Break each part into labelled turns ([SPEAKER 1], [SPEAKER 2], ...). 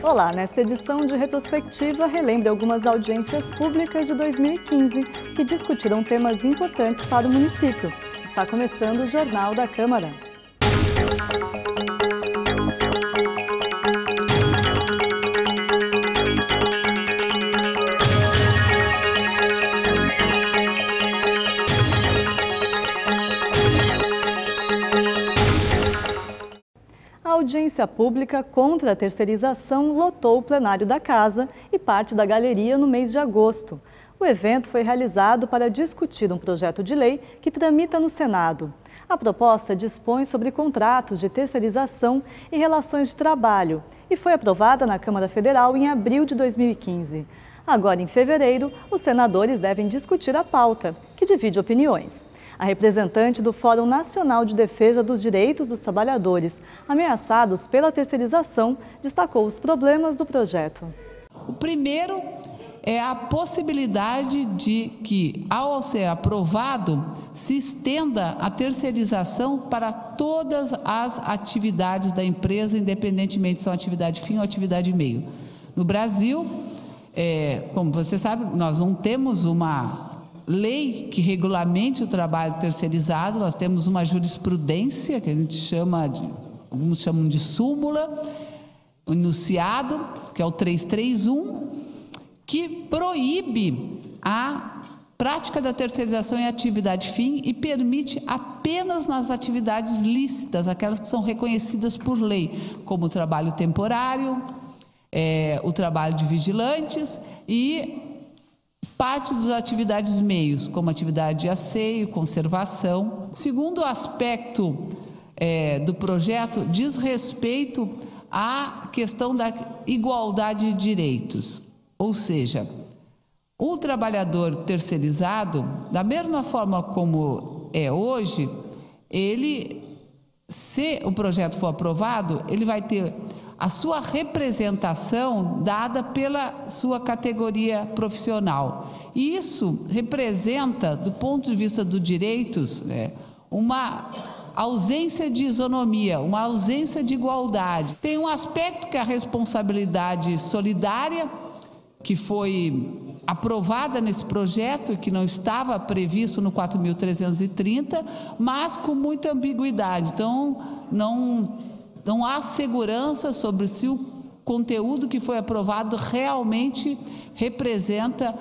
[SPEAKER 1] Olá, nessa edição de retrospectiva, relembre algumas audiências públicas de 2015 que discutiram temas importantes para o município. Está começando o Jornal da Câmara. A audiência pública contra a terceirização lotou o plenário da Casa e parte da galeria no mês de agosto. O evento foi realizado para discutir um projeto de lei que tramita no Senado. A proposta dispõe sobre contratos de terceirização e relações de trabalho e foi aprovada na Câmara Federal em abril de 2015. Agora, em fevereiro, os senadores devem discutir a pauta, que divide opiniões. A representante do Fórum Nacional de Defesa dos Direitos dos Trabalhadores ameaçados pela terceirização destacou os problemas do projeto.
[SPEAKER 2] O primeiro é a possibilidade de que, ao ser aprovado, se estenda a terceirização para todas as atividades da empresa, independentemente se são atividade fim ou atividade meio. No Brasil, como você sabe, nós não temos uma lei que regulamente o trabalho terceirizado, nós temos uma jurisprudência que a gente chama, alguns chamam de súmula, o enunciado, que é o 331, que proíbe a prática da terceirização em atividade fim e permite apenas nas atividades lícitas, aquelas que são reconhecidas por lei, como o trabalho temporário, o trabalho de vigilantes e parte das atividades meios, como atividade de asseio, conservação. Segundo aspecto do projeto, diz respeito à questão da igualdade de direitos. Ou seja, o trabalhador terceirizado, da mesma forma como é hoje, se o projeto for aprovado, ele vai ter a sua representação dada pela sua categoria profissional. E isso representa, do ponto de vista dos direitos, uma ausência de isonomia, uma ausência de igualdade. Tem um aspecto que é a responsabilidade solidária, que foi aprovada nesse projeto e que não estava previsto no 4.330, mas com muita ambiguidade. Então, não há segurança sobre se o conteúdo que foi aprovado realmente representa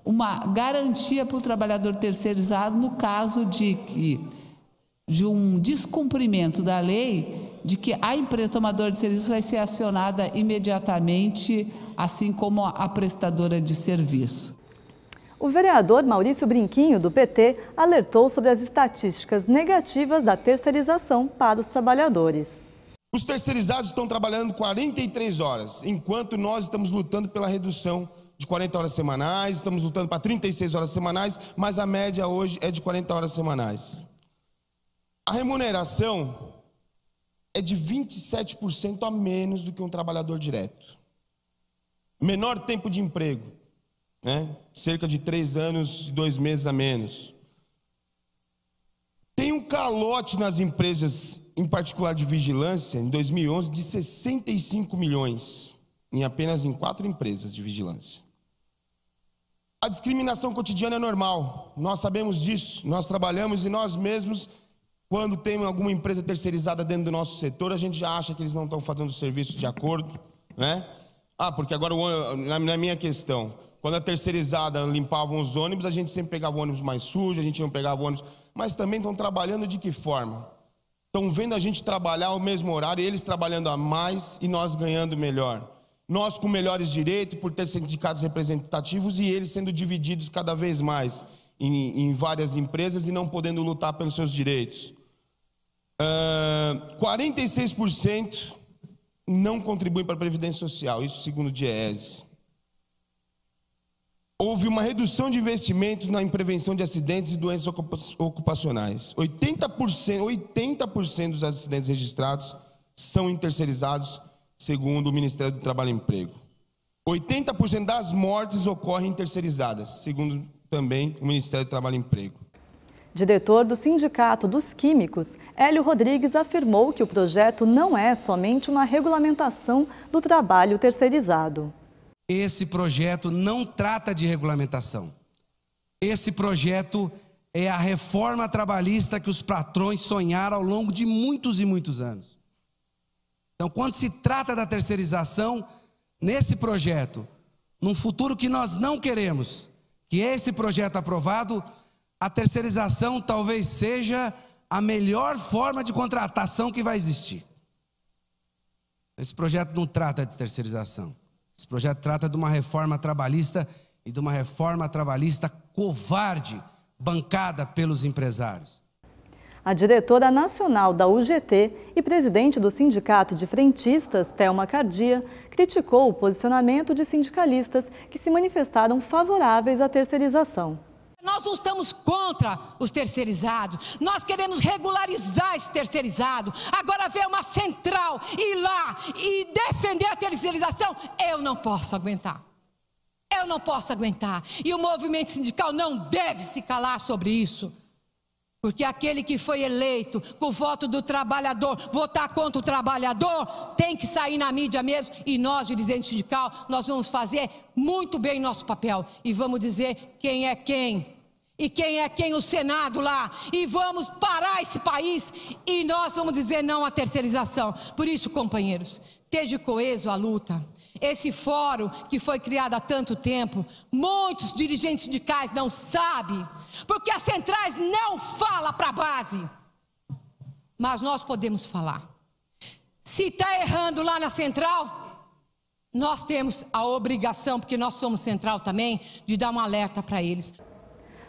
[SPEAKER 2] uma garantia para o trabalhador terceirizado no caso de um descumprimento da lei, de que a empresa tomadora de serviço vai ser acionada imediatamente, assim como a prestadora de serviço.
[SPEAKER 1] O vereador Maurício Brinquinho, do PT, alertou sobre as estatísticas negativas da terceirização para os trabalhadores.
[SPEAKER 3] Os terceirizados estão trabalhando 43 horas, enquanto nós estamos lutando pela redução de 40 horas semanais, estamos lutando para 36 horas semanais, mas a média hoje é de 40 horas semanais. A remuneração é de 27% a menos do que um trabalhador direto. Menor tempo de emprego, cerca de 3 anos e 2 meses a menos. Tem um calote nas empresas, em particular de vigilância, em 2011, de 65 milhões, apenas em 4 empresas de vigilância. A discriminação cotidiana é normal, nós sabemos disso, nós trabalhamos e nós mesmos, quando tem alguma empresa terceirizada dentro do nosso setor, a gente já acha que eles não estão fazendo o serviço de acordo, porque agora, na minha questão, quando a terceirizada limpava os ônibus, a gente sempre pegava o ônibus mais sujo, a gente não pegava o ônibus, mas também estão trabalhando de que forma? Estão vendo a gente trabalhar o mesmo horário, eles trabalhando a mais e nós ganhando melhor. Nós com melhores direitos, por ter sindicatos representativos e eles sendo divididos cada vez mais em várias empresas e não podendo lutar pelos seus direitos. 46% não contribuem para a Previdência Social, isso segundo o DIEESE. Houve uma redução de investimento em prevenção de acidentes e doenças ocupacionais. 80% dos acidentes registrados são terceirizados, segundo o Ministério do Trabalho e Emprego. 80% das mortes ocorrem terceirizadas, segundo também o Ministério do Trabalho e Emprego.
[SPEAKER 1] Diretor do Sindicato dos Químicos, Hélio Rodrigues afirmou que o projeto não é somente uma regulamentação do trabalho terceirizado.
[SPEAKER 4] Esse projeto não trata de regulamentação. Esse projeto é a reforma trabalhista que os patrões sonharam ao longo de muitos e muitos anos. Então, quando se trata da terceirização, nesse projeto, num futuro que nós não queremos, que esse projeto aprovado, a terceirização talvez seja a melhor forma de contratação que vai existir. Esse projeto não trata de terceirização. Esse projeto trata de uma reforma trabalhista e de uma reforma trabalhista covarde, bancada pelos empresários.
[SPEAKER 1] A diretora nacional da UGT e presidente do Sindicato de Frentistas, Thelma Cardia, criticou o posicionamento de sindicalistas que se manifestaram favoráveis à terceirização.
[SPEAKER 5] Nós não estamos contra os terceirizados, nós queremos regularizar esse terceirizado. Agora ver uma central ir lá e defender a terceirização, eu não posso aguentar. Eu não posso aguentar. E o movimento sindical não deve se calar sobre isso. Porque aquele que foi eleito com o voto do trabalhador, votar contra o trabalhador, tem que sair na mídia mesmo. E nós, dirigente sindical, nós vamos fazer muito bem nosso papel. E vamos dizer quem é quem. E quem é quem o Senado lá. E vamos parar esse país. E nós vamos dizer não à terceirização. Por isso, companheiros, esteja coeso a luta. Esse fórum que foi criado há tanto tempo, muitos dirigentes sindicais não sabem, porque as centrais não falam para a base. Mas nós podemos falar. Se está errando lá na central, nós temos a obrigação, porque nós somos central também, de dar um alerta para eles.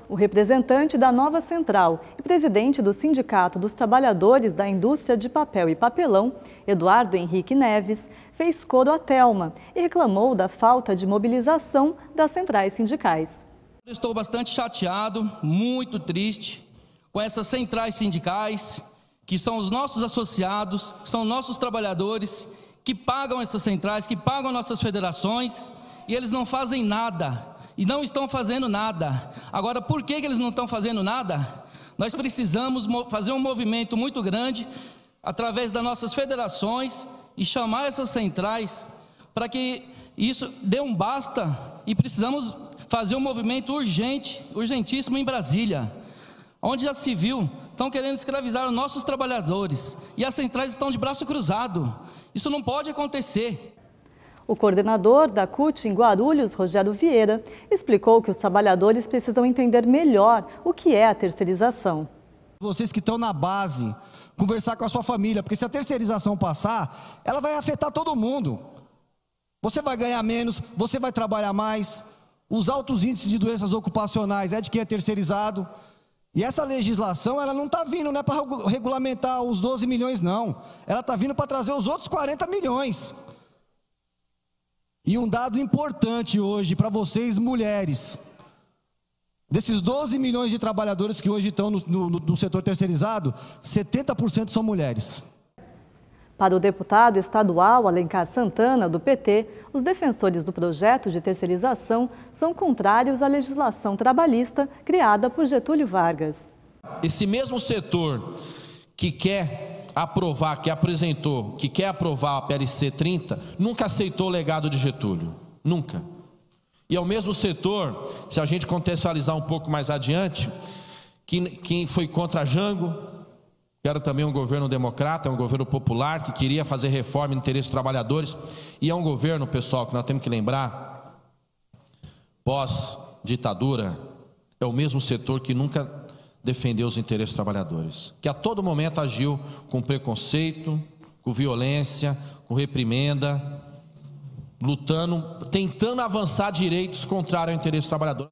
[SPEAKER 1] O representante da nova central e presidente do Sindicato dos Trabalhadores da Indústria de Papel e Papelão, Eduardo Henrique Neves, fez coro a Thelma e reclamou da falta de mobilização das centrais sindicais.
[SPEAKER 6] Estou bastante chateado, muito triste com essas centrais sindicais, que são os nossos associados, são nossos trabalhadores, que pagam essas centrais, que pagam nossas federações, e eles não fazem nada. E não estão fazendo nada. Agora, por que eles não estão fazendo nada? Nós precisamos fazer um movimento muito grande, através das nossas federações, e chamar essas centrais, para que isso dê um basta, e precisamos fazer um movimento urgente, urgentíssimo em Brasília, onde já se viu, estão querendo escravizar os nossos trabalhadores, e as centrais estão de braço cruzado. Isso não pode acontecer.
[SPEAKER 1] O coordenador da CUT em Guarulhos, Rogério Vieira, explicou que os trabalhadores precisam entender melhor o que é a terceirização.
[SPEAKER 7] Vocês que estão na base, conversar com a sua família, porque se a terceirização passar, ela vai afetar todo mundo. Você vai ganhar menos, você vai trabalhar mais, os altos índices de doenças ocupacionais é de quem é terceirizado. E essa legislação, ela não está vindo, não é para regulamentar os 12 milhões, não. Ela está vindo para trazer os outros 40 milhões. E um dado importante hoje para vocês, mulheres, desses 12 milhões de trabalhadores que hoje estão no setor terceirizado, 70% são mulheres.
[SPEAKER 1] Para o deputado estadual Alencar Santana, do PT, os defensores do projeto de terceirização são contrários à legislação trabalhista criada por Getúlio Vargas.
[SPEAKER 8] Esse mesmo setor que quer aprovar, que apresentou, que quer aprovar a PLC 30, nunca aceitou o legado de Getúlio, nunca. E é o mesmo setor, se a gente contextualizar um pouco mais adiante, que foi contra Jango, que era também um governo democrata, um governo popular, que queria fazer reforma no interesse dos trabalhadores, e é um governo, pessoal, que nós temos que lembrar, pós-ditadura, é o mesmo setor que nunca defendeu os interesses dos trabalhadores, que a todo momento agiu com preconceito, com violência, com reprimenda, lutando, tentando avançar direitos contrários ao interesse do trabalhador.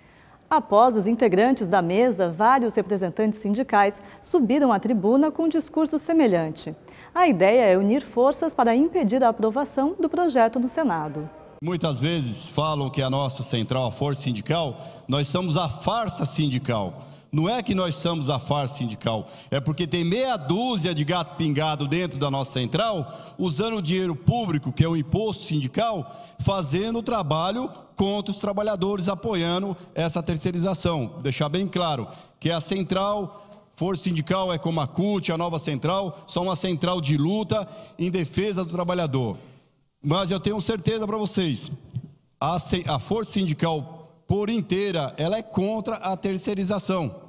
[SPEAKER 1] Após os integrantes da mesa, vários representantes sindicais subiram à tribuna com um discurso semelhante. A ideia é unir forças para impedir a aprovação do projeto no Senado.
[SPEAKER 9] Muitas vezes falam que a nossa central, a força sindical, nós somos a farsa sindical. Não é que nós somos a farsa sindical, é porque tem meia dúzia de gato pingado dentro da nossa central, usando o dinheiro público, que é o imposto sindical, fazendo o trabalho contra os trabalhadores, apoiando essa terceirização. Vou deixar bem claro que a central, Força Sindical é como a CUT, a nova central, só uma central de luta em defesa do trabalhador. Mas eu tenho certeza para vocês, a Força Sindical por inteira, ela é contra a terceirização.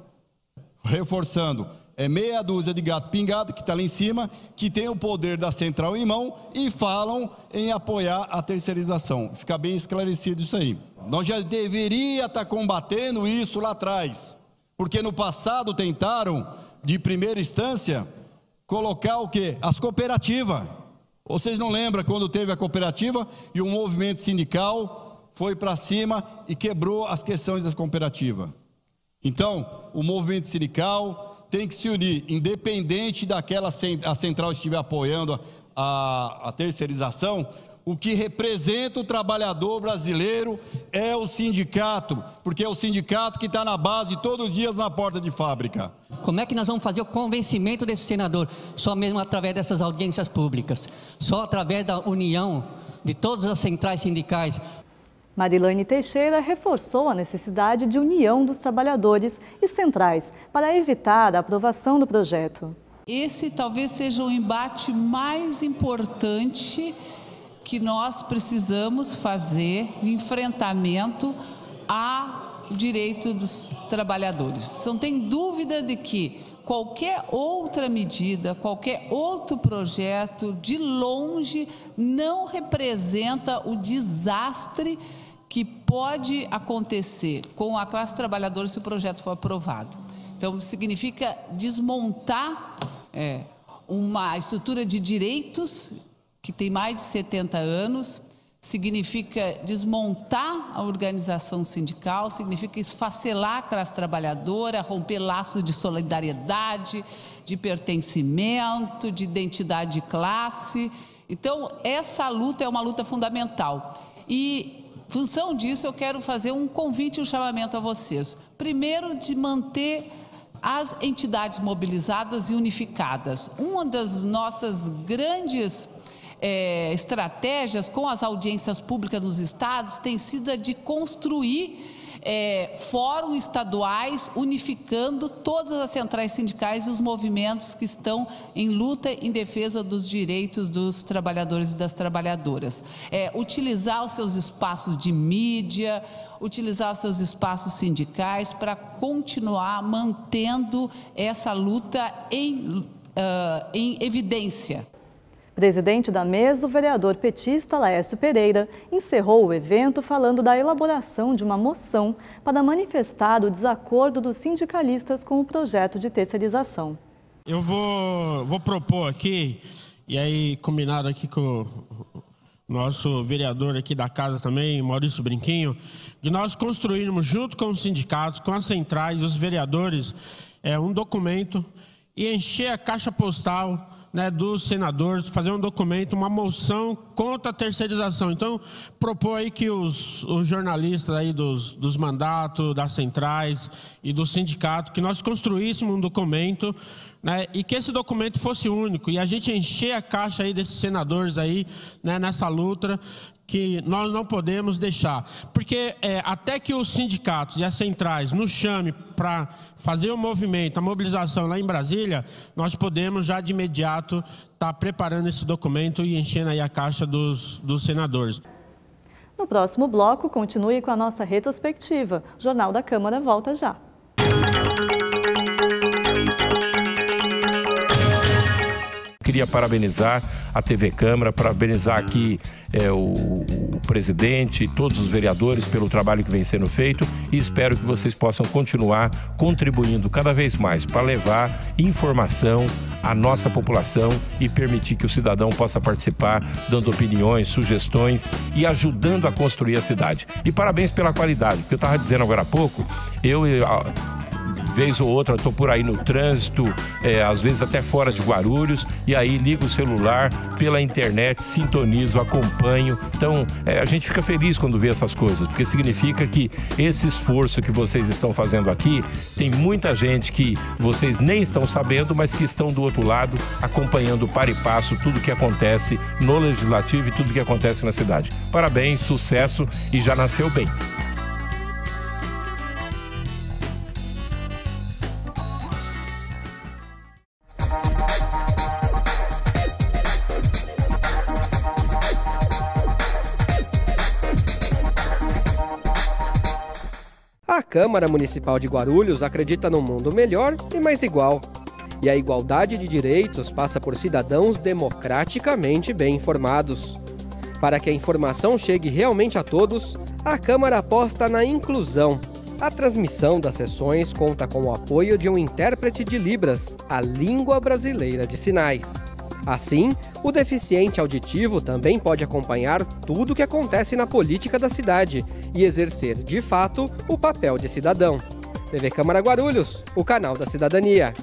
[SPEAKER 9] Reforçando, é meia dúzia de gato pingado que está lá em cima, que tem o poder da central em mão e falam em apoiar a terceirização. Fica bem esclarecido isso aí. Nós já deveria estar combatendo isso lá atrás, porque no passado tentaram, de primeira instância, colocar o quê? As cooperativas. Vocês não lembram quando teve a cooperativa e o movimento sindical foi para cima e quebrou as questões das cooperativas? Então, o movimento sindical tem que se unir, independente daquela a central estiver apoiando a terceirização. O que representa o trabalhador brasileiro é o sindicato, porque é o sindicato que está na base todos os dias na porta de fábrica.
[SPEAKER 10] Como é que nós vamos fazer o convencimento desse senador? Só mesmo através dessas audiências públicas, só através da união de todas as centrais sindicais.
[SPEAKER 1] Marilane Teixeira reforçou a necessidade de união dos trabalhadores e centrais para evitar a aprovação do projeto.
[SPEAKER 2] Esse talvez seja o embate mais importante que nós precisamos fazer no enfrentamento ao direito dos trabalhadores. Não tem dúvida de que qualquer outra medida, qualquer outro projeto, de longe, não representa o desastre que pode acontecer com a classe trabalhadora se o projeto for aprovado. Então, significa desmontar uma estrutura de direitos que tem mais de 70 anos, significa desmontar a organização sindical, significa esfacelar a classe trabalhadora, romper laços de solidariedade, de pertencimento, de identidade de classe. Então, essa luta é uma luta fundamental. E, em função disso, eu quero fazer um convite e um chamamento a vocês. Primeiro, de manter as entidades mobilizadas e unificadas. Uma das nossas grandes estratégias com as audiências públicas nos estados tem sido a de construir fóruns estaduais unificando todas as centrais sindicais e os movimentos que estão em luta em defesa dos direitos dos trabalhadores e das trabalhadoras. Utilizar os seus espaços de mídia, utilizar os seus espaços sindicais para continuar mantendo essa luta em evidência.
[SPEAKER 1] Presidente da mesa, o vereador petista Laércio Pereira, encerrou o evento falando da elaboração de uma moção para manifestar o desacordo dos sindicalistas com o projeto de terceirização.
[SPEAKER 11] Eu vou propor aqui, e aí combinado aqui com o nosso vereador aqui da casa também, Maurício Brinquinho, de nós construirmos junto com os sindicatos, com as centrais, os vereadores, um documento e encher a caixa postal dos senadores, fazer um documento, uma moção contra a terceirização. Então, propor aí que os jornalistas aí dos mandatos, das centrais e do sindicato, que nós construíssemos um documento, e que esse documento fosse único, e a gente encher a caixa aí desses senadores aí, nessa luta, que nós não podemos deixar. Porque até que os sindicatos e as centrais nos chamem para fazer o movimento, a mobilização lá em Brasília, nós podemos já de imediato estar preparando esse documento e enchendo aí a caixa dos senadores.
[SPEAKER 1] No próximo bloco, continue com a nossa retrospectiva. O Jornal da Câmara volta já.
[SPEAKER 12] Queria parabenizar a TV Câmara, parabenizar aqui o presidente e todos os vereadores pelo trabalho que vem sendo feito e espero que vocês possam continuar contribuindo cada vez mais para levar informação à nossa população e permitir que o cidadão possa participar, dando opiniões, sugestões e ajudando a construir a cidade. E parabéns pela qualidade, porque eu estava dizendo agora há pouco, vez ou outra estou por aí no trânsito, às vezes até fora de Guarulhos, e aí ligo o celular pela internet, sintonizo, acompanho. Então, a gente fica feliz quando vê essas coisas, porque significa que esse esforço que vocês estão fazendo aqui, tem muita gente que vocês nem estão sabendo, mas que estão do outro lado, acompanhando para e passo tudo que acontece no Legislativo e tudo que acontece na cidade. Parabéns, sucesso e já nasceu bem.
[SPEAKER 13] A Câmara Municipal de Guarulhos acredita num mundo melhor e mais igual. E a igualdade de direitos passa por cidadãos democraticamente bem informados. Para que a informação chegue realmente a todos, a Câmara aposta na inclusão. A transmissão das sessões conta com o apoio de um intérprete de Libras, a língua brasileira de sinais. Assim, o deficiente auditivo também pode acompanhar tudo o que acontece na política da cidade e exercer, de fato, o papel de cidadão. TV Câmara Guarulhos, o canal da cidadania.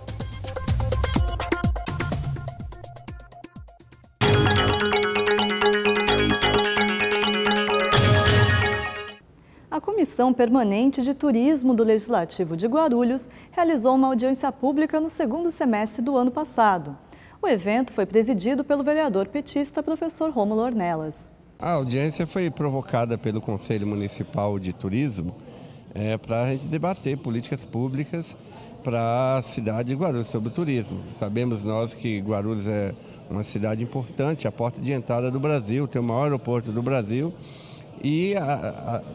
[SPEAKER 1] A Comissão Permanente de Turismo do Legislativo de Guarulhos realizou uma audiência pública no segundo semestre do ano passado. O evento foi presidido pelo vereador petista professor Rômulo Ornelas.
[SPEAKER 14] A audiência foi provocada pelo Conselho Municipal de Turismo para a gente debater políticas públicas para a cidade de Guarulhos sobre o turismo. Sabemos nós que Guarulhos é uma cidade importante, a porta de entrada do Brasil, tem o maior aeroporto do Brasil. E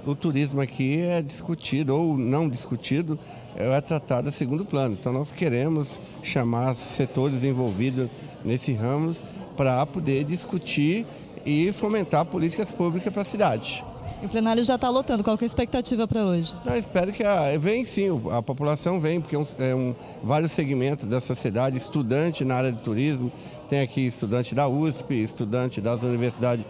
[SPEAKER 14] o turismo aqui é discutido ou não discutido, é tratado a segundo plano. Então nós queremos chamar setores envolvidos nesse ramo para poder discutir e fomentar políticas públicas para a cidade.
[SPEAKER 15] E o plenário já está lotando, qual que é a expectativa para hoje?
[SPEAKER 14] Eu espero que vem sim, a população vem, porque vários segmentos da sociedade, estudante na área de turismo, tem aqui estudante da USP, estudante das universidades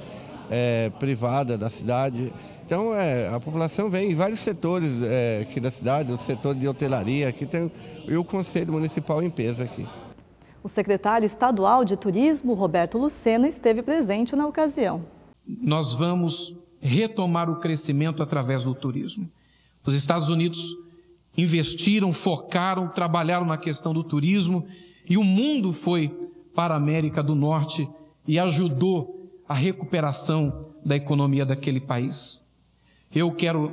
[SPEAKER 14] privada da cidade. Então a população vem em vários setores aqui da cidade, o setor de hotelaria, aqui tem, e o Conselho Municipal em peso aqui.
[SPEAKER 1] O secretário estadual de Turismo, Roberto Lucena, esteve presente na ocasião.
[SPEAKER 16] Nós vamos retomar o crescimento através do turismo. Os Estados Unidos investiram, focaram, trabalharam na questão do turismo e o mundo foi para a América do Norte e ajudou a recuperação da economia daquele país. Eu quero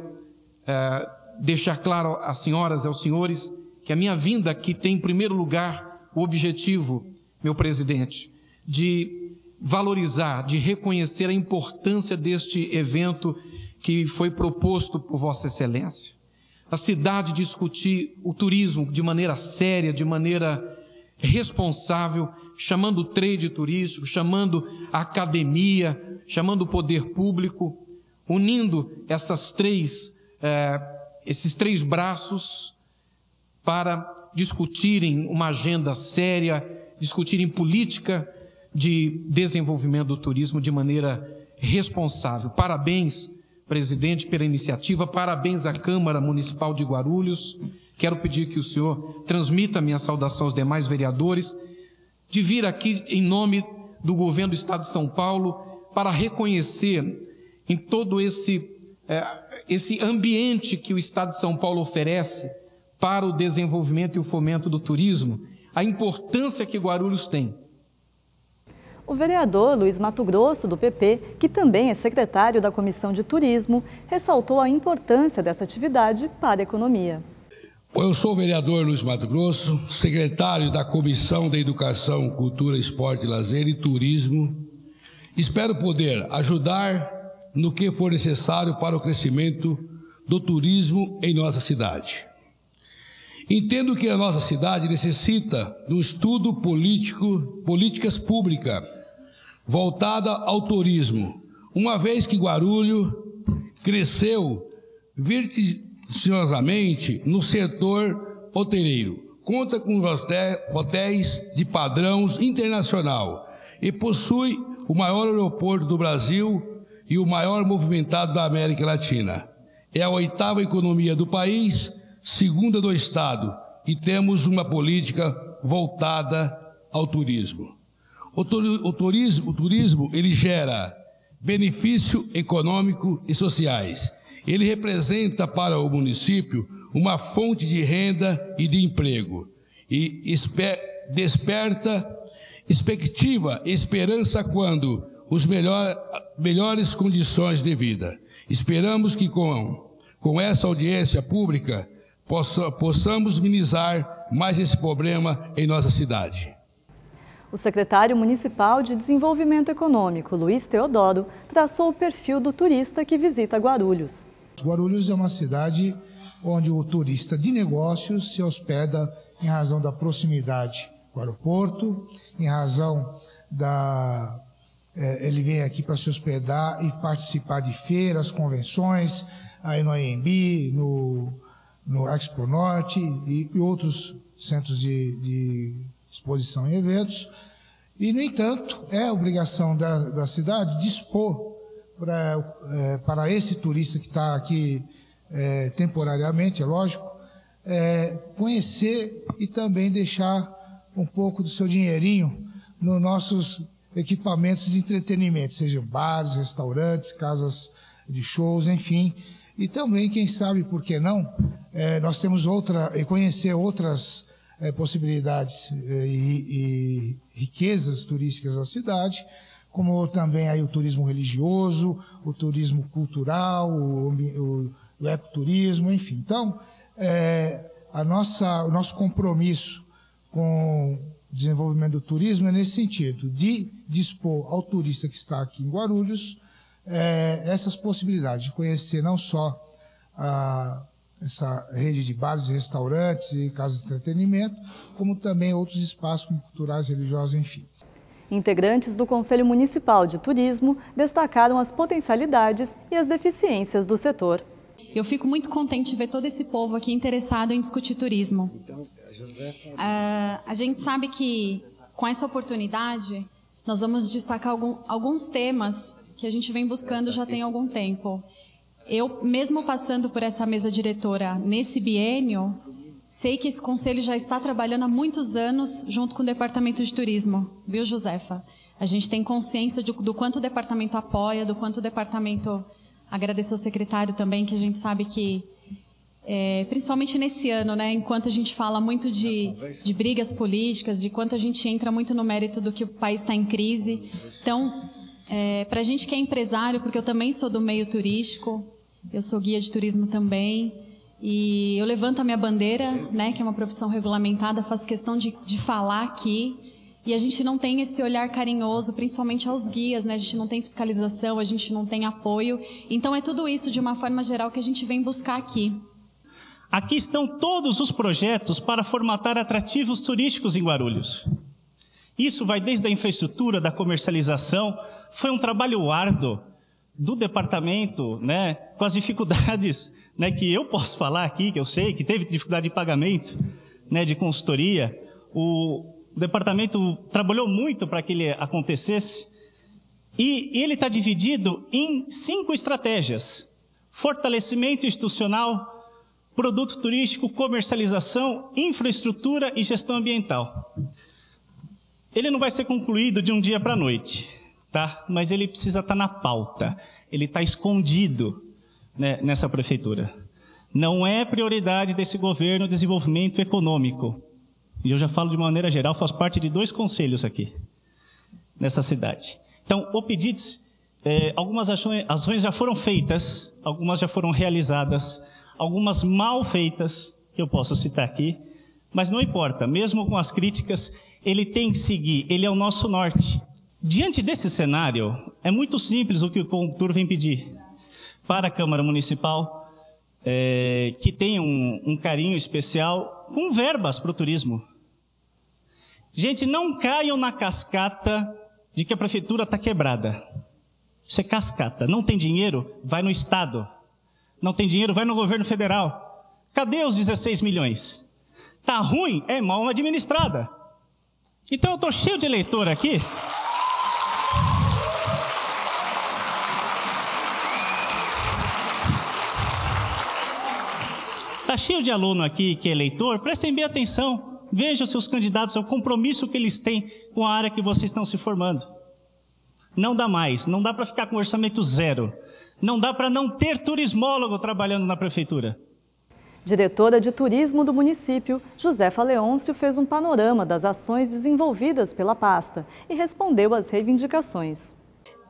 [SPEAKER 16] deixar claro às senhoras e aos senhores que a minha vinda aqui tem em primeiro lugar o objetivo, meu presidente, de valorizar, de reconhecer a importância deste evento que foi proposto por Vossa Excelência. A cidade discutir o turismo de maneira séria, de maneira responsável, chamando o trade turístico, chamando a academia, chamando o poder público, unindo esses três braços para discutirem uma agenda séria, discutirem política de desenvolvimento do turismo de maneira responsável. Parabéns, presidente, pela iniciativa, parabéns à Câmara Municipal de Guarulhos. Quero pedir que o senhor transmita a minha saudação aos demais vereadores, de vir aqui em nome do governo do Estado de São Paulo para reconhecer em todo esse ambiente que o Estado de São Paulo oferece para o desenvolvimento e o fomento do turismo, a importância que Guarulhos tem.
[SPEAKER 1] O vereador Luiz Mato Grosso, do PP, que também é secretário da Comissão de Turismo, ressaltou a importância dessa atividade para a economia.
[SPEAKER 17] Eu sou o vereador Luiz Mato Grosso, secretário da Comissão da Educação, Cultura, Esporte, Lazer e Turismo. Espero poder ajudar no que for necessário para o crescimento do turismo em nossa cidade. Entendo que a nossa cidade necessita de um estudo político, políticas públicas, voltada ao turismo, uma vez que Guarulhos cresceu vertiginosamente no setor hoteleiro, conta com hotéis de padrão internacional e possui o maior aeroporto do Brasil e o maior movimentado da América Latina. É a 8ª economia do país, segunda do estado, e temos uma política voltada ao turismo. O turismo ele gera benefício econômico e sociais. Ele representa para o município uma fonte de renda e de emprego e desperta expectativa e esperança quando os melhores condições de vida. Esperamos que com essa audiência pública possamos minimizar mais esse problema em nossa cidade.
[SPEAKER 1] O secretário municipal de Desenvolvimento Econômico, Luiz Teodoro, traçou o perfil do turista que visita Guarulhos.
[SPEAKER 18] Guarulhos é uma cidade onde o turista de negócios se hospeda em razão da proximidade com o aeroporto, em razão ele vem aqui para se hospedar e participar de feiras, convenções, aí no AMB, no Expo Norte e outros centros de exposição e eventos. E, no entanto, é obrigação da cidade dispor para esse turista que está aqui temporariamente, é lógico, conhecer e também deixar um pouco do seu dinheirinho nos nossos equipamentos de entretenimento, sejam bares, restaurantes, casas de shows, enfim. E também, quem sabe, por que não, nós temos conhecer outras possibilidades e riquezas turísticas da cidade, como também aí o turismo religioso, o turismo cultural, o ecoturismo, enfim. Então, o nosso compromisso com o desenvolvimento do turismo é nesse sentido, de dispor ao turista que está aqui em Guarulhos essas possibilidades de conhecer não só essa rede de bares, restaurantes e casas de entretenimento, como também outros espaços culturais, religiosos, enfim.
[SPEAKER 1] Integrantes do Conselho Municipal de Turismo destacaram as potencialidades e as deficiências do setor.
[SPEAKER 19] Eu fico muito contente de ver todo esse povo aqui interessado em discutir turismo. A gente sabe que, com essa oportunidade, nós vamos destacar alguns temas que a gente vem buscando já tem algum tempo. Eu, mesmo passando por essa mesa diretora nesse biênio, sei que esse conselho já está trabalhando há muitos anos junto com o Departamento de Turismo, viu, Josefa? A gente tem consciência do quanto o departamento apoia, do quanto o departamento agradece ao secretário também, que a gente sabe que, principalmente nesse ano, né, enquanto a gente fala muito de brigas políticas, de quanto a gente entra muito no mérito do que o país está em crise. Então, para a gente que é empresário, porque eu também sou do meio turístico, eu sou guia de turismo também, e eu levanto a minha bandeira, né, que é uma profissão regulamentada, faço questão de falar aqui, e a gente não tem esse olhar carinhoso, principalmente aos guias, né, a gente não tem fiscalização, a gente não tem apoio, então é tudo isso, de uma forma geral, que a gente vem buscar aqui.
[SPEAKER 20] Aqui estão todos os projetos para formatar atrativos turísticos em Guarulhos. Isso vai desde a infraestrutura, da comercialização, foi um trabalho árduo do departamento, né, com as dificuldades, né, que eu posso falar aqui, que eu sei, que teve dificuldade de pagamento, né, de consultoria. O departamento trabalhou muito para que ele acontecesse e ele está dividido em 5 estratégias: fortalecimento institucional, produto turístico, comercialização, infraestrutura e gestão ambiental. Ele não vai ser concluído de um dia para a noite, tá? Mas ele precisa estar na pauta, ele está escondido, né, nessa prefeitura. Não é prioridade desse governo o desenvolvimento econômico. E eu já falo de maneira geral, faço parte de 2 conselhos aqui, nessa cidade. Então, o PDIDS, algumas ações já foram feitas, algumas já foram realizadas, algumas mal feitas, que eu posso citar aqui, mas não importa, mesmo com as críticas, ele tem que seguir, ele é o nosso norte. Diante desse cenário, é muito simples o que o Contur vem pedir para a Câmara Municipal, que tenha um carinho especial com verbas para o turismo. Gente, não caiam na cascata de que a prefeitura está quebrada. Isso é cascata. Não tem dinheiro? Vai no Estado. Não tem dinheiro? Vai no governo federal. Cadê os 16 milhões? Tá ruim? É mal administrada. Então eu estou cheio de eleitor aqui. Está Está cheio de aluno aqui que é eleitor, prestem bem atenção. Vejam seus candidatos, é o compromisso que eles têm com a área que vocês estão se formando. Não dá mais, não dá para ficar com orçamento zero. Não dá para não ter turismólogo trabalhando na prefeitura.
[SPEAKER 1] Diretora de Turismo do município, Josefa Leôncio, fez um panorama das ações desenvolvidas pela pasta e respondeu às reivindicações.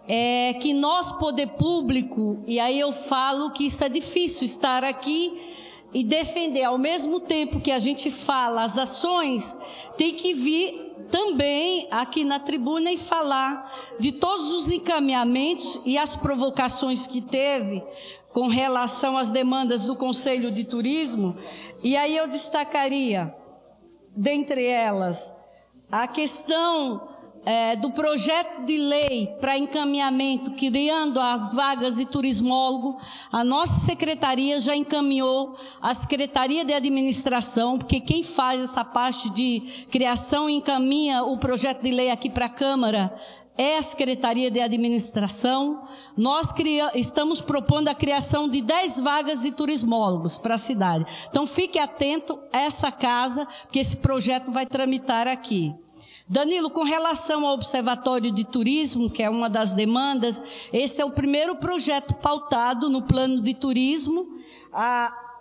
[SPEAKER 21] É que nós, poder público, e aí eu falo que isso é difícil estar aqui e defender, ao mesmo tempo que a gente fala as ações, tem que vir também aqui na tribuna e falar de todos os encaminhamentos e as provocações que teve com relação às demandas do Conselho de Turismo. E aí eu destacaria, dentre elas, a questão do projeto de lei para encaminhamento, criando as vagas de turismólogo. A nossa secretaria já encaminhou a Secretaria de Administração, porque quem faz essa parte de criação e encaminha o projeto de lei aqui para a Câmara é a Secretaria de Administração. Nós estamos propondo a criação de 10 vagas de turismólogos para a cidade. Então fique atento a essa casa, porque esse projeto vai tramitar aqui. Danilo, com relação ao Observatório de Turismo, que é uma das demandas, esse é o primeiro projeto pautado no plano de turismo.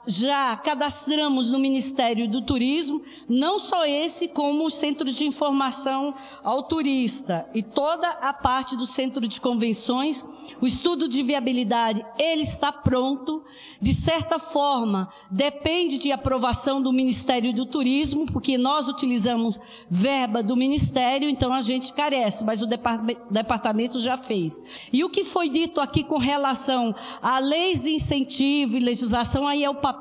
[SPEAKER 21] Já cadastramos no Ministério do Turismo, não só esse, como o Centro de Informação ao Turista e toda a parte do Centro de Convenções. O estudo de viabilidade, ele está pronto. De certa forma, depende de aprovação do Ministério do Turismo, porque nós utilizamos verba do Ministério, então a gente carece, mas o departamento já fez. E o que foi dito aqui com relação a leis de incentivo e legislação, aí é o papel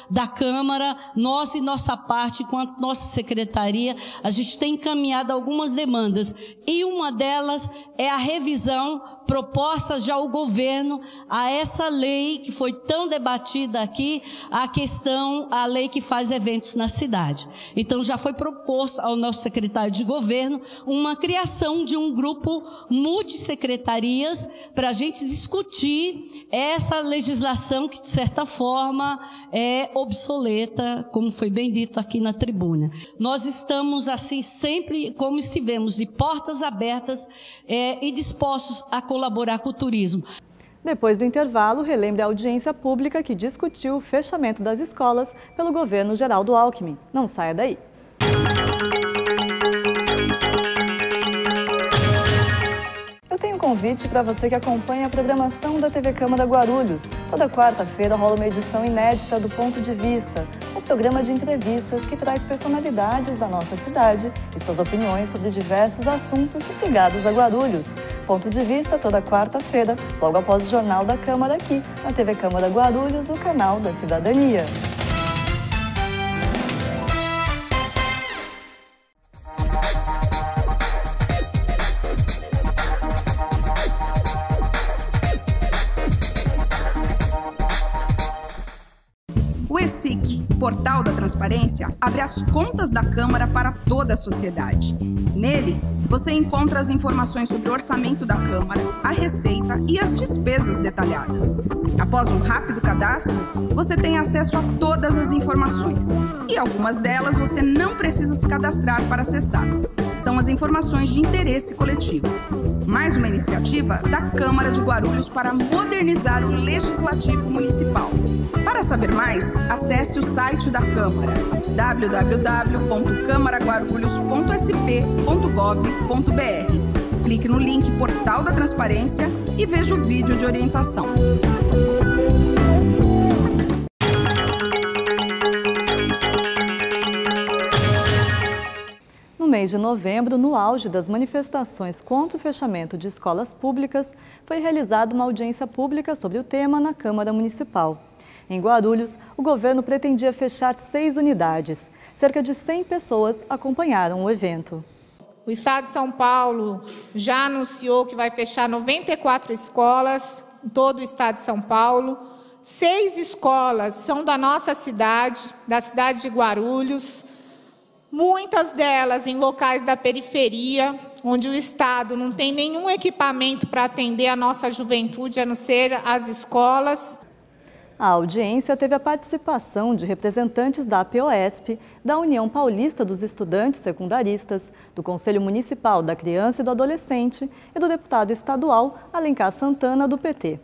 [SPEAKER 21] da Câmara. Nós e nossa parte, enquanto nossa secretaria, a gente tem encaminhado algumas demandas, e uma delas é a revisão proposta já ao governo a essa lei que foi tão debatida aqui, a lei que faz eventos na cidade. Então já foi proposto ao nosso secretário de governo uma criação de um grupo multissecretarias para a gente discutir essa legislação que, de certa forma, é obsoleta, como foi bem dito aqui na tribuna. Nós estamos, assim, sempre, como se vemos, de portas abertas e dispostos a colaborar com o turismo.
[SPEAKER 1] Depois do intervalo, relembre a audiência pública que discutiu o fechamento das escolas pelo governo Geraldo Alckmin. Não saia daí. Eu tenho um convite para você que acompanha a programação da TV Câmara Guarulhos. Toda quarta-feira rola uma edição inédita do Ponto de Vista, um programa de entrevistas que traz personalidades da nossa cidade e suas opiniões sobre diversos assuntos ligados a Guarulhos. Ponto de Vista toda quarta-feira, logo após o Jornal da Câmara aqui, na TV Câmara Guarulhos, o canal da cidadania.
[SPEAKER 22] O ESIC, Portal da Transparência, abre as contas da Câmara para toda a sociedade. Nele, você encontra as informações sobre o orçamento da Câmara, a receita e as despesas detalhadas. Após um rápido cadastro, você tem acesso a todas as informações. E algumas delas você não precisa se cadastrar para acessar. São as informações de interesse coletivo. Mais uma iniciativa da Câmara de Guarulhos para modernizar o Legislativo Municipal. Para saber mais, acesse o site da Câmara, www.câmaraguarulhos.sp.gov.br. Clique no link Portal da Transparência e veja o vídeo de orientação.
[SPEAKER 1] No mês de novembro, no auge das manifestações contra o fechamento de escolas públicas, foi realizada uma audiência pública sobre o tema na Câmara Municipal. Em Guarulhos, o governo pretendia fechar 6 unidades. Cerca de 100 pessoas acompanharam o evento.
[SPEAKER 23] O Estado de São Paulo já anunciou que vai fechar 94 escolas em todo o Estado de São Paulo. 6 escolas são da nossa cidade, da cidade de Guarulhos. Muitas delas em locais da periferia, onde o Estado não tem nenhum equipamento para atender a nossa juventude, a não ser as escolas.
[SPEAKER 1] A audiência teve a participação de representantes da APOESP, da União Paulista dos Estudantes Secundaristas, do Conselho Municipal da Criança e do Adolescente e do deputado estadual Alencar Santana, do PT.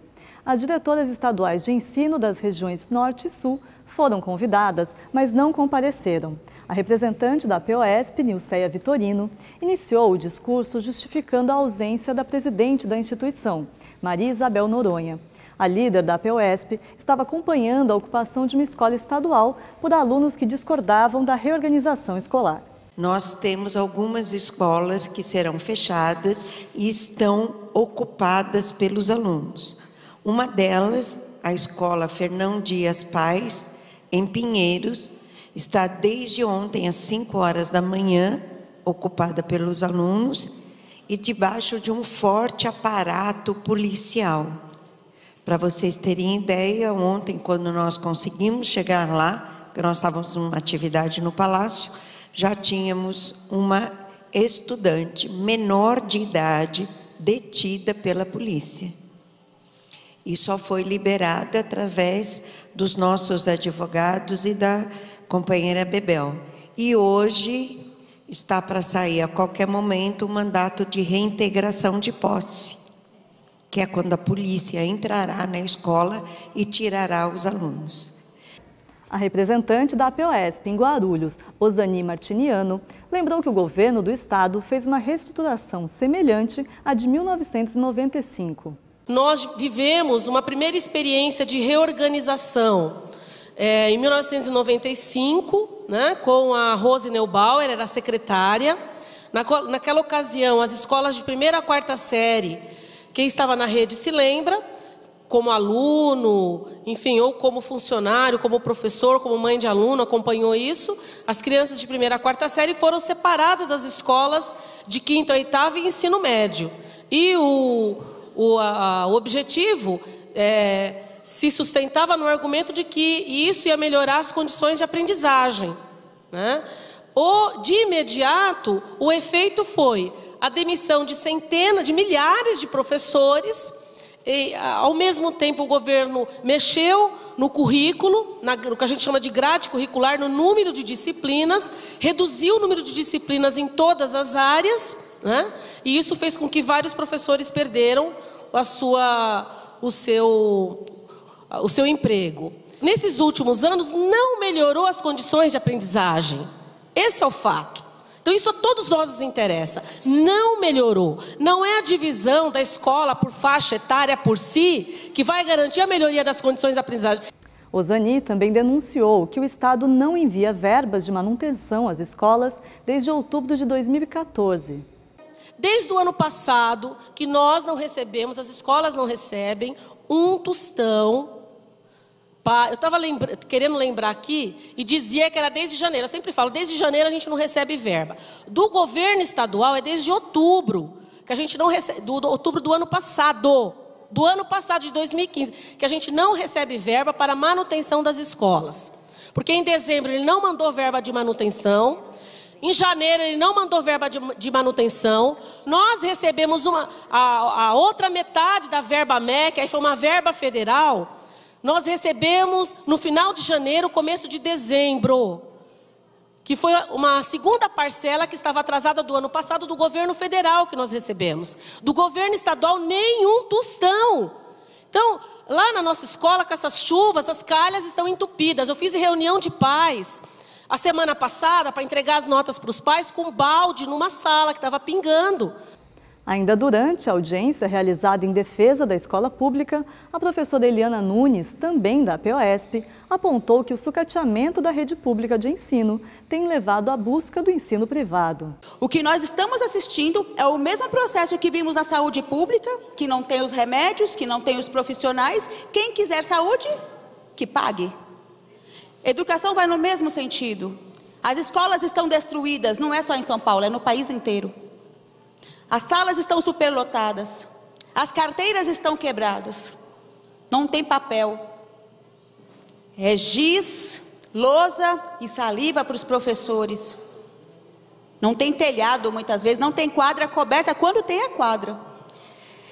[SPEAKER 1] As diretoras estaduais de ensino das regiões Norte e Sul foram convidadas, mas não compareceram. A representante da APOESP, Nilceia Vitorino, iniciou o discurso justificando a ausência da presidente da instituição, Maria Isabel Noronha. A líder da APOESP estava acompanhando a ocupação de uma escola estadual por alunos que discordavam da reorganização escolar.
[SPEAKER 3] Nós temos algumas escolas que serão fechadas e estão ocupadas pelos alunos. Uma delas, a escola Fernão Dias Pais, em Pinheiros, está desde ontem às 5 horas da manhã, ocupada pelos alunos e debaixo de um forte aparato policial. Para vocês terem ideia, ontem, quando nós conseguimos chegar lá, porque nós estávamos numa atividade no Palácio, já tínhamos uma estudante menor de idade detida pela polícia. E só foi liberada através dos nossos advogados e da companheira Bebel. E hoje está para sair a qualquer momento um mandato de reintegração de posse, que é quando a polícia entrará na escola e tirará os alunos.
[SPEAKER 1] A representante da APOESP em Guarulhos, Osani Martiniano, lembrou que o governo do estado fez uma reestruturação semelhante à de 1995.
[SPEAKER 4] Nós vivemos uma primeira experiência de reorganização em 1995, né, com a Rose Neubauer, era secretária. Naquela ocasião, as escolas de 1ª a 4ª série, quem estava na rede se lembra, como aluno, enfim, ou como funcionário, como professor, como mãe de aluno, acompanhou isso. As crianças de 1ª a 4ª série foram separadas das escolas de 5ª a 8ª e ensino médio. E o objetivo se sustentava no argumento de que isso ia melhorar as condições de aprendizagem, né? De imediato, o efeito foi a demissão de centenas, de milhares de professores. E, ao mesmo tempo, o governo mexeu no currículo, no que a gente chama de grade curricular, no número de disciplinas, reduziu o número de disciplinas em todas as áreas, né? E isso fez com que vários professores perderam o seu emprego. Nesses últimos anos, não melhorou as condições de aprendizagem. Esse é o fato. Então, isso a todos nós nos interessa. Não melhorou. Não é a divisão da escola por faixa etária por si que vai garantir a melhoria das condições de aprendizagem.
[SPEAKER 1] Osani também denunciou que o Estado não envia verbas de manutenção às escolas desde outubro de 2014.
[SPEAKER 4] Desde o ano passado, que nós não recebemos, as escolas não recebem um tostão. Eu estava querendo lembrar aqui e dizia que era desde janeiro. Eu sempre falo, desde janeiro a gente não recebe verba. Do governo estadual é desde outubro, que a gente não recebe, outubro do ano passado, de 2015, que a gente não recebe verba para manutenção das escolas. Porque em dezembro ele não mandou verba de manutenção, em janeiro ele não mandou verba de manutenção, nós recebemos a outra metade da verba MEC, aí foi uma verba federal. Nós recebemos no final de janeiro, começo de dezembro, que foi uma segunda parcela que estava atrasada do ano passado do governo federal que nós recebemos. Do governo estadual, nenhum tostão. Então, lá na nossa escola, com essas chuvas, as calhas estão entupidas. Eu fiz reunião de pais a semana passada para entregar as notas para os pais com balde numa sala que estava pingando.
[SPEAKER 1] Ainda durante a audiência realizada em defesa da escola pública, a professora Eliana Nunes, também da APOESP, apontou que o sucateamento da rede pública de ensino tem levado à busca do ensino privado.
[SPEAKER 5] O que nós estamos assistindo é o mesmo processo que vimos na saúde pública, que não tem os remédios, que não tem os profissionais. Quem quiser saúde, que pague. Educação vai no mesmo sentido. As escolas estão destruídas, não é só em São Paulo, é no país inteiro. As salas estão superlotadas, as carteiras estão quebradas, não tem papel. É giz, lousa e saliva para os professores. Não tem telhado muitas vezes, não tem quadra coberta quando tem a quadra.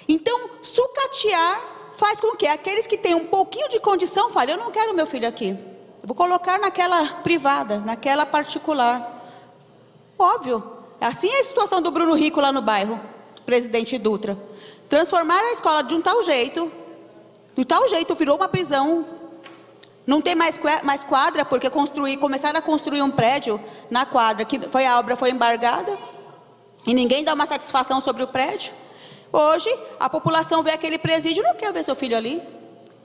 [SPEAKER 5] Então, sucatear faz com que aqueles que têm um pouquinho de condição falem, eu não quero meu filho aqui, eu vou colocar naquela privada, naquela particular. Óbvio, assim é a situação do Bruno Rico lá no bairro, Presidente Dutra. Transformaram a escola de tal jeito virou uma prisão. Não tem mais quadra, porque começaram a construir um prédio na quadra, que a obra foi embargada, e ninguém dá uma satisfação sobre o prédio. Hoje, a população vê aquele presídio e não quer ver seu filho ali.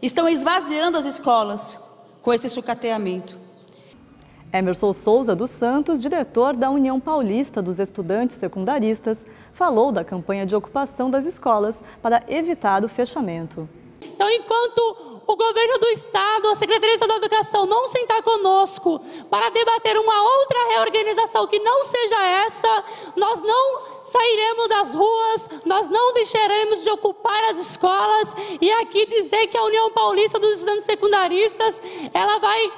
[SPEAKER 5] Estão esvaziando as escolas com esse sucateamento.
[SPEAKER 1] Emerson Souza dos Santos, diretor da União Paulista dos Estudantes Secundaristas, falou da campanha de ocupação das escolas para evitar o fechamento.
[SPEAKER 6] Então, enquanto o governo do Estado, a Secretaria Estadual da Educação não sentar conosco para debater uma outra reorganização que não seja essa, nós não sairemos das ruas, nós não deixaremos de ocupar as escolas. E aqui dizer que a União Paulista dos Estudantes Secundaristas, ela vai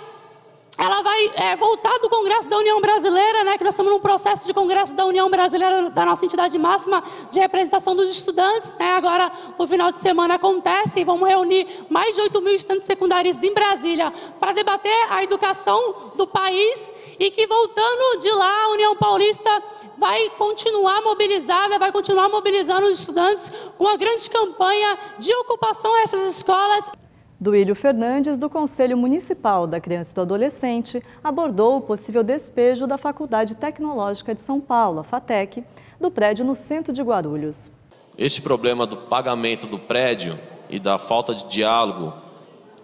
[SPEAKER 6] voltar do Congresso da União Brasileira, né, que nós estamos num processo de Congresso da União Brasileira, da nossa entidade máxima de representação dos estudantes, né, agora no final de semana acontece, e vamos reunir mais de 8 mil estudantes secundaristas em Brasília para debater a educação do país, e que voltando de lá a União Paulista vai continuar mobilizada, vai continuar mobilizando os estudantes com a grande campanha de ocupação a essas escolas.
[SPEAKER 1] Duílio Fernandes, do Conselho Municipal da Criança e do Adolescente, abordou o possível despejo da Faculdade Tecnológica de São Paulo, a FATEC, do prédio no centro de Guarulhos.
[SPEAKER 7] Este problema do pagamento do prédio e da falta de diálogo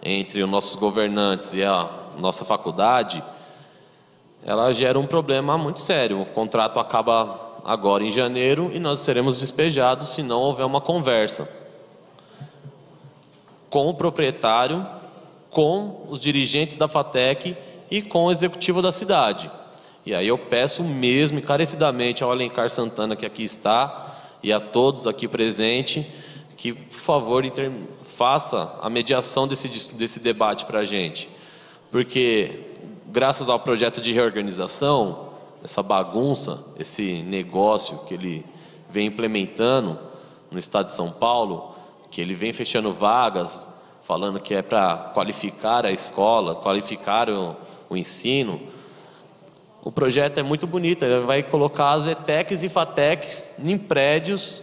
[SPEAKER 7] entre os nossos governantes e a nossa faculdade, ela gera um problema muito sério. O contrato acaba agora em janeiro e nós seremos despejados se não houver uma conversa com o proprietário, com os dirigentes da FATEC e com o executivo da cidade. E aí eu peço mesmo encarecidamente ao Alencar Santana, que aqui está, e a todos aqui presentes, que, por favor, faça a mediação desse debate para a gente. Porque, graças ao projeto de reorganização, essa bagunça, esse negócio que ele vem implementando no estado de São Paulo, que ele vem fechando vagas, falando que é para qualificar a escola, qualificar o ensino. O projeto é muito bonito, ele vai colocar as ETECs e FATECs em prédios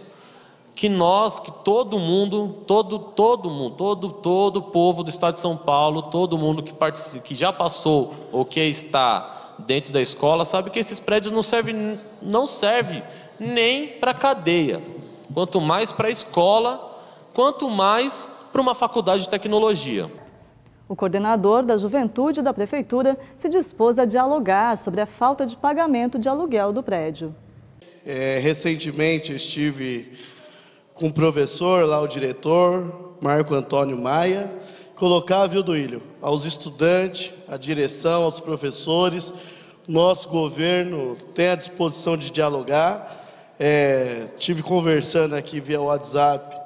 [SPEAKER 7] que todo o povo do estado de São Paulo, todo mundo que já passou ou que está dentro da escola, sabe que esses prédios não servem nem para cadeia, quanto mais para a escola, quanto mais para uma faculdade de tecnologia.
[SPEAKER 1] O coordenador da Juventude da Prefeitura se dispôs a dialogar sobre a falta de pagamento de aluguel do prédio.
[SPEAKER 8] Recentemente estive com o professor, lá o diretor, Marco Antônio Maia, colocar, viu, Duílio, aos estudantes, à direção, aos professores, nosso governo tem a disposição de dialogar. Tive conversando aqui via WhatsApp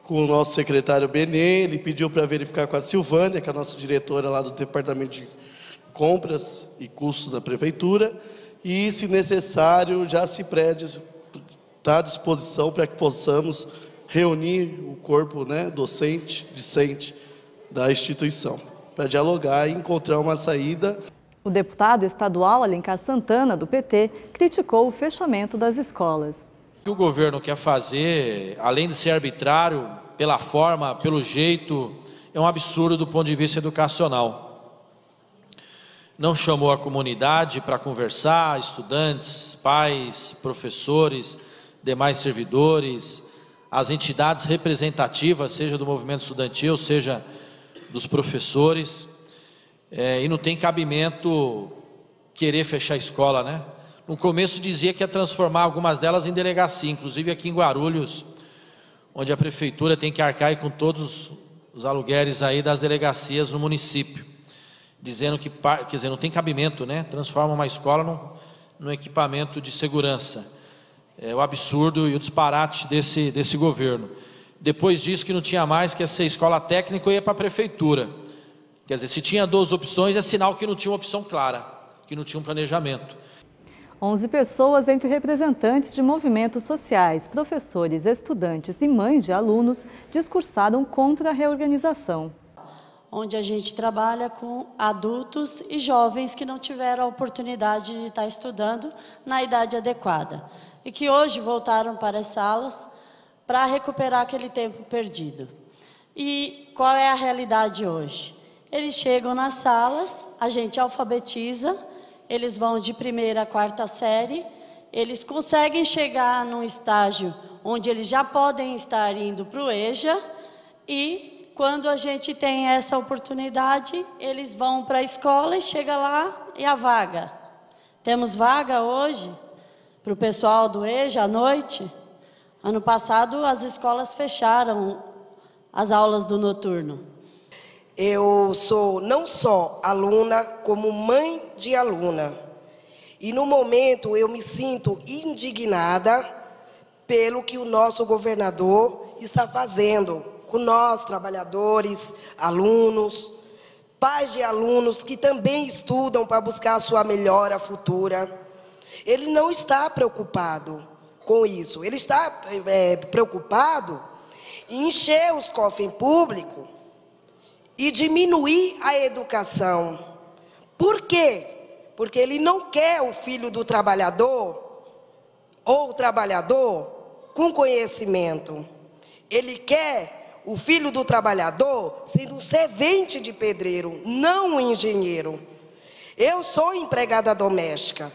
[SPEAKER 8] com o nosso secretário Benê, ele pediu para verificar com a Silvânia, que é a nossa diretora lá do Departamento de Compras e Custos da Prefeitura, e, se necessário, já se prédio está à disposição para que possamos reunir o corpo, né, docente, discente da instituição, para dialogar e encontrar uma saída.
[SPEAKER 1] O deputado estadual Alencar Santana, do PT, criticou o fechamento das escolas.
[SPEAKER 24] O que o governo quer fazer, além de ser arbitrário, pela forma, pelo jeito, é um absurdo do ponto de vista educacional. Não chamou a comunidade para conversar, estudantes, pais, professores, demais servidores, as entidades representativas, seja do movimento estudantil, seja dos professores, e não tem cabimento querer fechar a escola, né? No começo dizia que ia transformar algumas delas em delegacia, inclusive aqui em Guarulhos, onde a prefeitura tem que arcar com todos os aluguéis aí das delegacias no município, dizendo que, quer dizer, não tem cabimento, né? Transforma uma escola num equipamento de segurança. É o absurdo e o disparate desse governo. Depois disso que não tinha mais, que ia ser escola técnica ou ia para a prefeitura. Quer dizer, se tinha 2 opções, é sinal que não tinha uma opção clara, que não tinha um planejamento.
[SPEAKER 1] 11 pessoas, entre representantes de movimentos sociais, professores, estudantes e mães de alunos, discursaram contra a reorganização.
[SPEAKER 2] Onde a gente trabalha com adultos e jovens que não tiveram a oportunidade de estar estudando na idade adequada e que hoje voltaram para as salas para recuperar aquele tempo perdido. E qual é a realidade hoje? Eles chegam nas salas, a gente alfabetiza, eles vão de 1ª a 4ª série, eles conseguem chegar num estágio onde eles já podem estar indo para o EJA e quando a gente tem essa oportunidade, eles vão para a escola e chega lá e a vaga. Temos vaga hoje para o pessoal do EJA à noite. Ano passado as escolas fecharam as aulas do noturno.
[SPEAKER 9] Eu sou não só aluna, como mãe de aluna. E no momento eu me sinto indignada pelo que o nosso governador está fazendo com nós, trabalhadores, alunos, pais de alunos que também estudam para buscar a sua melhora futura. Ele não está preocupado com isso. Ele está preocupado em encher os cofres públicos e diminuir a educação. Por quê? Porque ele não quer o filho do trabalhador ou o trabalhador com conhecimento. Ele quer o filho do trabalhador sendo um servente de pedreiro, não um engenheiro. Eu sou empregada doméstica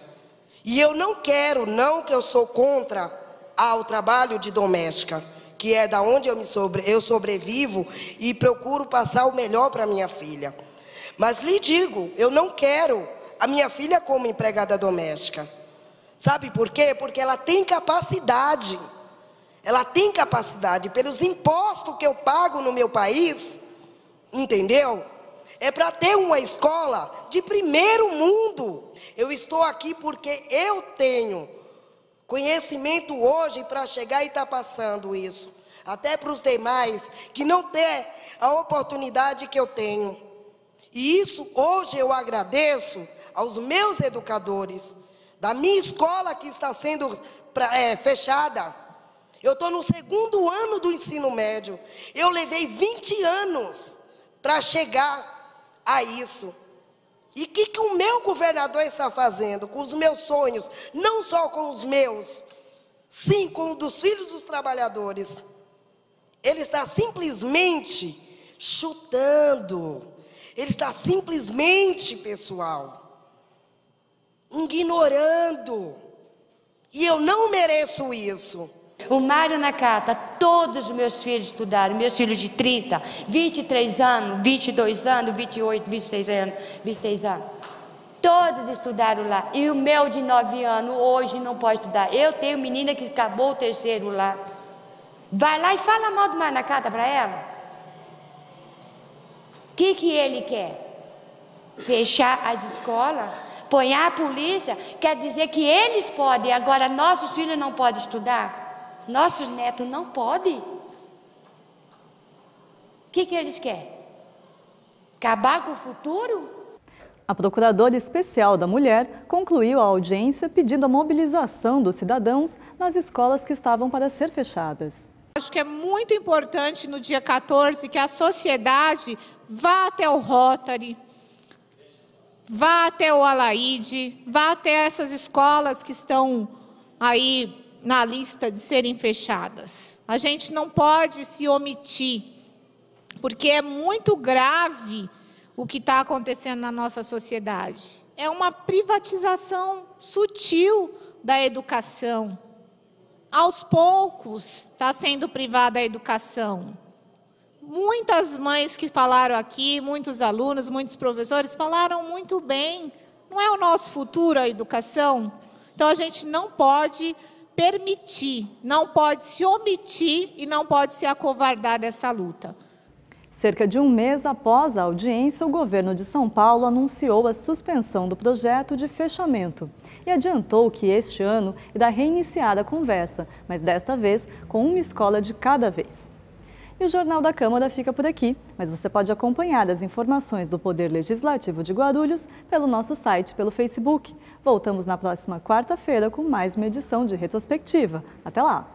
[SPEAKER 9] e eu não quero, não que eu sou contra ao trabalho de doméstica, que é da onde eu sobrevivo e procuro passar o melhor para minha filha. Mas lhe digo, eu não quero a minha filha como empregada doméstica. Sabe por quê? Porque ela tem capacidade. Ela tem capacidade, pelos impostos que eu pago no meu país, entendeu? É para ter uma escola de primeiro mundo. Eu estou aqui porque eu tenho conhecimento hoje para chegar e estar passando isso. Até para os demais que não têm a oportunidade que eu tenho. E isso hoje eu agradeço aos meus educadores, da minha escola que está sendo fechada. Eu estou no 2º ano do ensino médio. Eu levei 20 anos para chegar a isso. E o que o meu governador está fazendo com os meus sonhos? Não só com os meus, sim com os dos filhos dos trabalhadores. Ele está simplesmente chutando. Ele está simplesmente, pessoal, ignorando. E eu não mereço isso.
[SPEAKER 10] O Mário Nakata, todos os meus filhos estudaram, meus filhos de 30, 23 anos, 22 anos, 28, 26 anos. Todos estudaram lá. E o meu de 9 anos hoje não pode estudar. Eu tenho menina que acabou o 3º lá. Vai lá e fala mal do Mário Nakata para ela. O que ele quer? Fechar as escolas? Põe a polícia? Quer dizer que eles podem, agora nossos filhos não podem estudar? Nossos netos não podem. O que eles querem? Acabar com o futuro?
[SPEAKER 1] A Procuradora Especial da Mulher concluiu a audiência pedindo a mobilização dos cidadãos nas escolas que estavam para ser fechadas.
[SPEAKER 23] Acho que é muito importante no dia 14 que a sociedade vá até o Rotary, vá até o Alaide, vá até essas escolas que estão aí na lista de serem fechadas. A gente não pode se omitir, porque é muito grave o que está acontecendo na nossa sociedade. É uma privatização sutil da educação. Aos poucos está sendo privada a educação. Muitas mães que falaram aqui, muitos alunos, muitos professores falaram muito bem. Não é o nosso futuro a educação? Então a gente não pode permitir, não pode se omitir e não pode se acovardar dessa luta.
[SPEAKER 1] Cerca de um mês após a audiência, o governo de São Paulo anunciou a suspensão do projeto de fechamento e adiantou que este ano irá reiniciar a conversa, mas desta vez com uma escola de cada vez. E o Jornal da Câmara fica por aqui, mas você pode acompanhar as informações do Poder Legislativo de Guarulhos pelo nosso site, pelo Facebook. Voltamos na próxima quarta-feira com mais uma edição de Retrospectiva. Até lá!